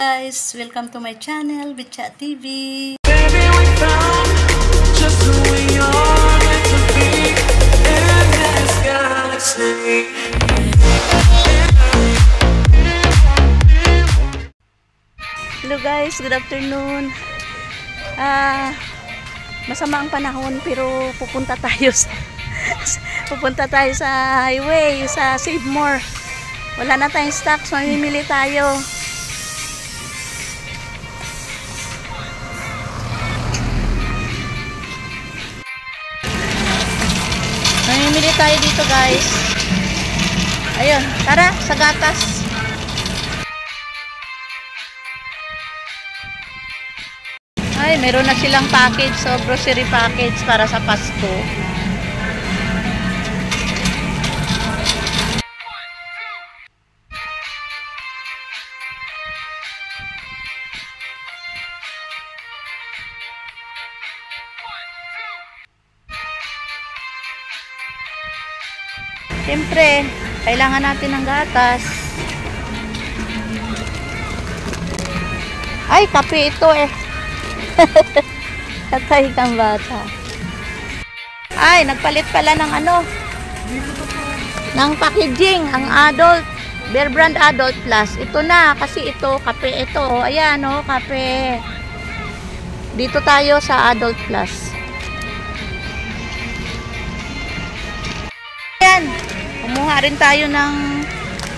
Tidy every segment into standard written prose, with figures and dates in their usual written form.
Guys, welcome to my channel, Bitchat TV. Baby, we found just who we are meant to be in this galaxy. Hello guys, good afternoon. Masama ang panahon pero pupunta tayo sa highway, sa Save More. Wala na tayong stocks, mamimili tayo. Mamimili tayo dito guys. Ayun, tara sa gatas. Ay, meron na silang package, so grocery package para sa Pasko. Siyempre, kailangan natin ng gatas. Ay, kape ito eh. Katay kang bata. Ay, nagpalit pala ng ng packaging, ang adult, Bear Brand Adult Plus. Ito na, kasi ito, kape ito. Ayan, kape. Dito tayo sa Adult Plus. Ayan, kumuha rin tayo ng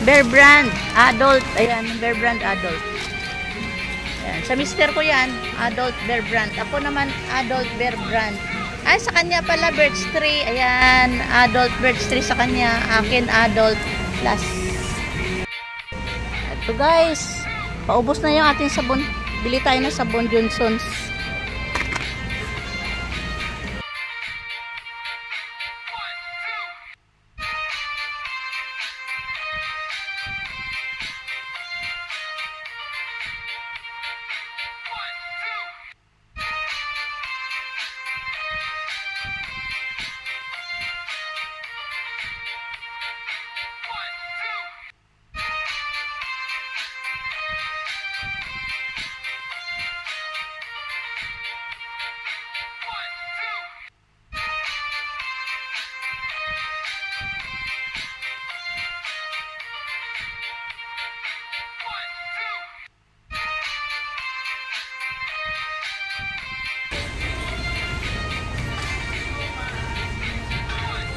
Bear Brand Adult. Ayan, Bear Brand Adult. Ayan, sa mister ko yan, Adult Bear Brand. Ako naman, Adult Bear Brand. Ay, sa kanya pala, Birch 3. Ayan, Adult Birch 3 sa kanya. Akin, Adult Plus. Ito guys, paubos na yung ating sabon. Bili tayo ng sabon, Johnson's.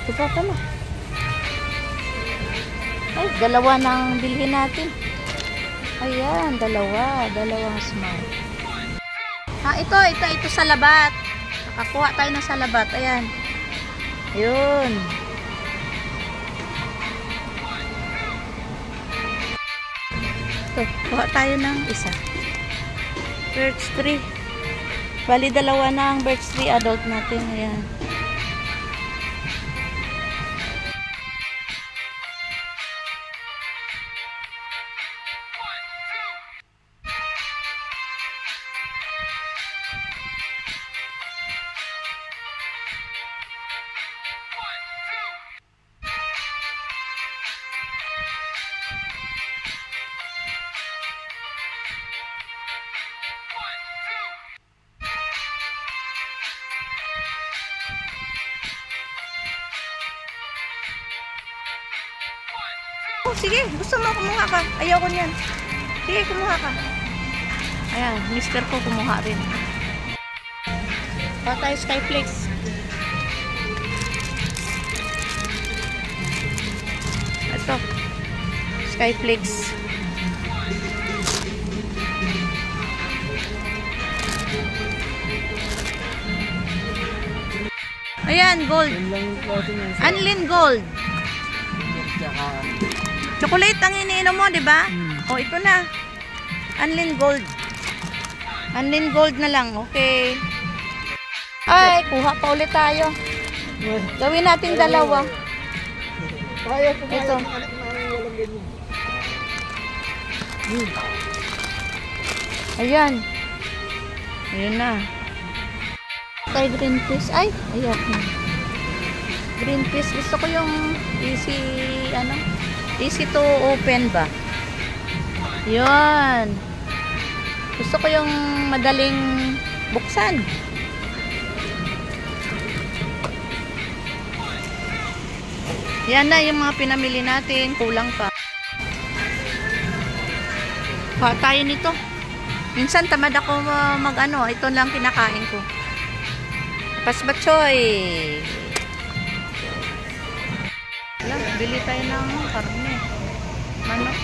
Ito pa pala. Ay, dalawa nang bilhin natin. Ayan, dalawang small. Ito sa labat. Nakakuha tayo ng salabat. Ayan. Ayun. Ito, kuha tayo ng isa. Birch 3. Bali, dalawa na ang Birch 3 adult natin. Ayan. Oh, sige, gusto mo kumuha ka. Ayaw ko niyan. Sige, kumuha ka. Ayan, mister ko kumuha rin. Pa tayo Skyflex. Ito. Skyflex. Ayan, gold. Anlin gold. Chocolate ang iniinom mo, di ba? Oh, ito na. Anlin gold. Anlin gold na lang. Okay. Ay, kuha pa ulit tayo. Gawin natin dalawa. Ito. Ayan. Ayan na. Kay green fish. Ay, ayan. Green fish. Gusto ko yung easy to open ba? Yun. Gusto ko yung madaling buksan. Yan na yung mga pinamili natin. Kulang pa. Pa tayo nito. Minsan tamad ako mag-ano. Ito lang kinakain ko. Pasbatsoy. Wala, bili tayo ng karne. Manok.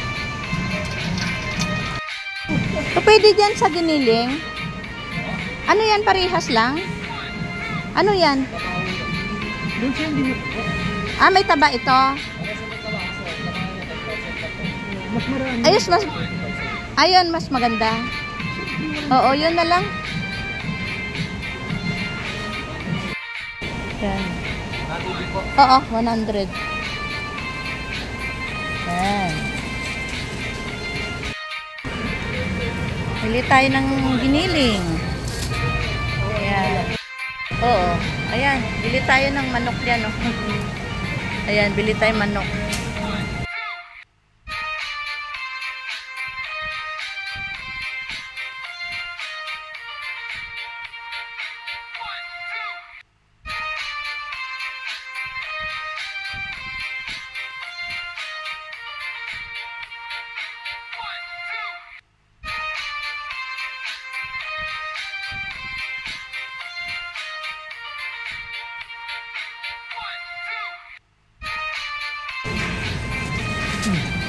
So, pwede dyan sa giniling. Ano yan? Parehas lang? Ano yan? Ah, may taba ito. Ayos, mas... Ayun, mas maganda. Oo, yun na lang. Yan. Oo, 100. Yan. Bili tayo ng giniling. Ayan. Oo. Ayan. Bili tayo ng manok dyan. Oh. Ayan. Bili tayo manok.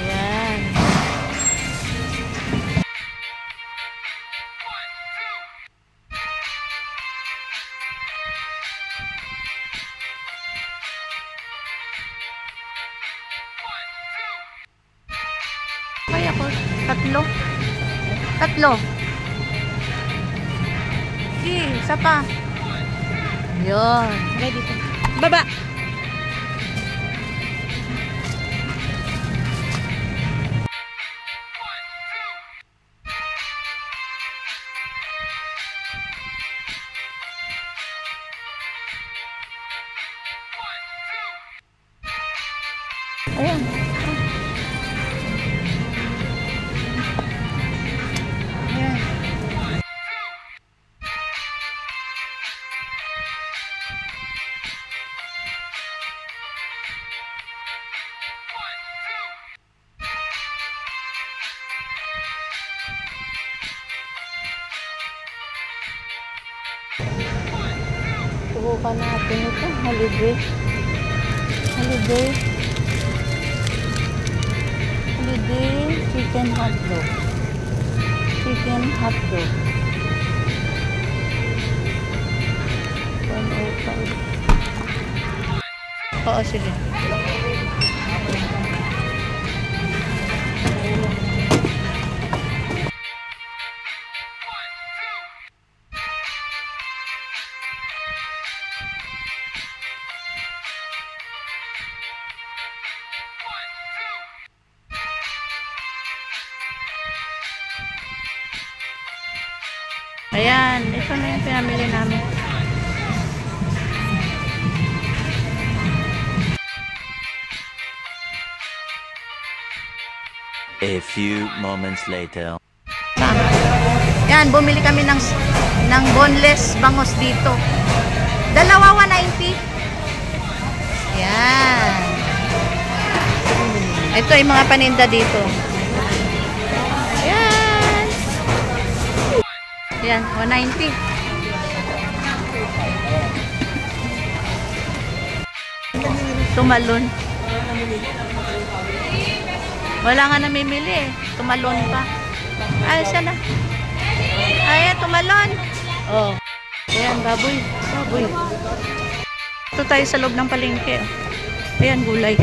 Ayan. Kaya ko, tatlo. Isa pa. Yun. Ready to. Baba. Ayan. Ayan. Subukan natin ito. Holiday. Chicken hotdog. Chicken hotdog. 105. Oo, sige. Ayan, ito na yung pinamili namin. A few moments later. Yan, bumili kami ng boneless bangus dito. Dalawa 190. Yan. Ito yung mga paninda dito. Yan. Yan, 190. Tumalon. Wala nga namimili eh. Tumalon pa. Ay, siya na. Ay, tumalon. Oh. Ayan, baboy. Baboy. Ito tayo sa loob ng palengke. Ayan, gulay.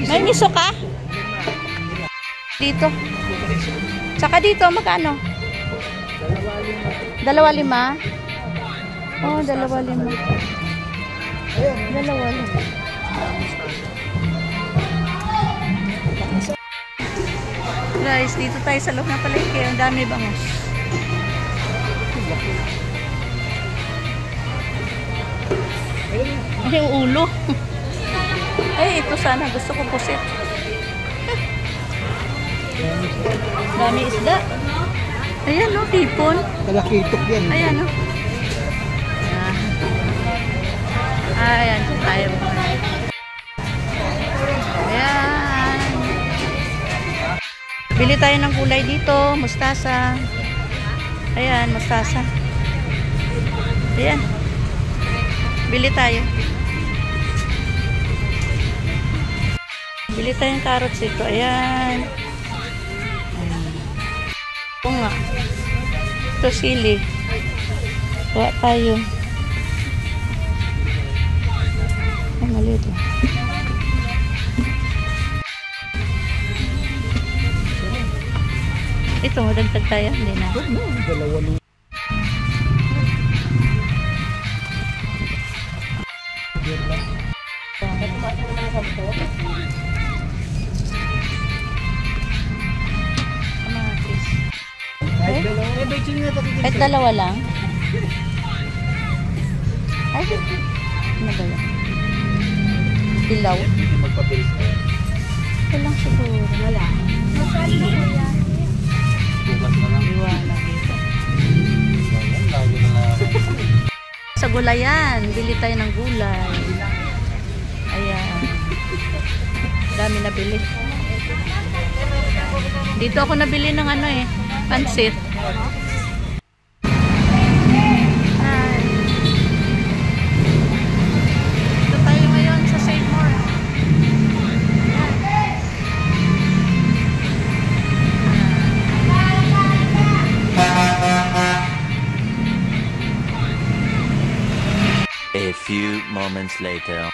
May miso ka? Dito. Tsaka dito, magkano? 2.5. Oh, 2.5. 2.5. Guys, dito tayo sa loob ng palengke. Ang dami bangus. Ay, yung ulo. Ay, ito sana. Gusto ko pusit. Dami isda. Ayan, no, hipon. Talakitok yan. Ayan, no. Ayan, tayo. Ayan. Bili tayo ng gulay dito. Mustasa. Ayan, mustasa. Ayan. Bili tayo. Bili tayong carrots ito. Ayan. Oo nga. Ito sili. Kuha tayo. Ay, maliit lang. Ito, madagdag tayo. Hindi na. Dalawa lang. Kamatis. Eh, betching nga ito. Kahit dalawa lang. Ay, ano ba yan? Dilaw. Hindi magpabilis ka. Ito lang siguro. Wala. Bukas na lang. Iwanan dito. Ayan, lagi na lang. Sa gulayan, bili tayo ng gulay. Ayan. Dami na bili. Dito ako nabili ng ano eh, pansit. Hi. Dito tayo ngayon sa Seymour. A few moments later.